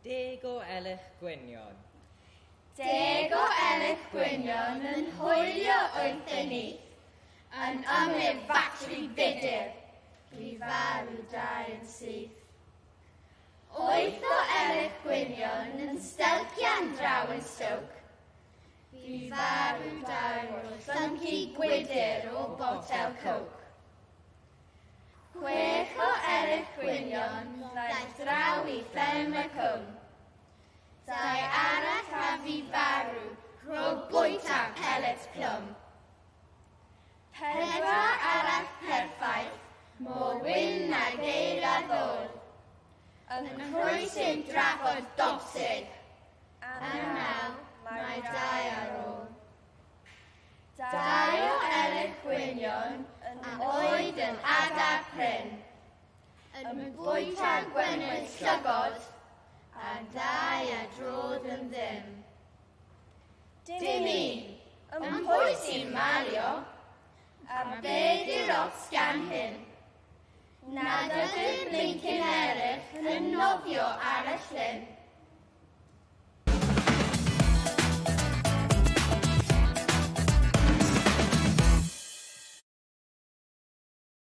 10 o elych gwynion. 10 o elych gwynion yn hwylio wyth y nith, yn ymyr factri fudur, bu farw 2 yn syth. 8 o elych gwynion yn stelcian draw yn stwc, bu farw 2 o'r llyncu gwydyr o botel coc. 6 o elych gwynion ddaeth draw I ffem y cwm. 2 arall a fu farw rho bwyta pelet plwm. 4 arall perffaith, mor wyn a geir a ddôl. Yn croesyn drafod dosig, a nawr mae 2 ar ôl. 2 o elych gwynion yn oed yn adar prin, yn bwyta gwenwyn llygod, a 2 a drodd yn ddim. Dim un, yn pwy sy'n malio, a be di'r os gan hyn? Nad ydym blincyn erich yn nofio ar y llyn.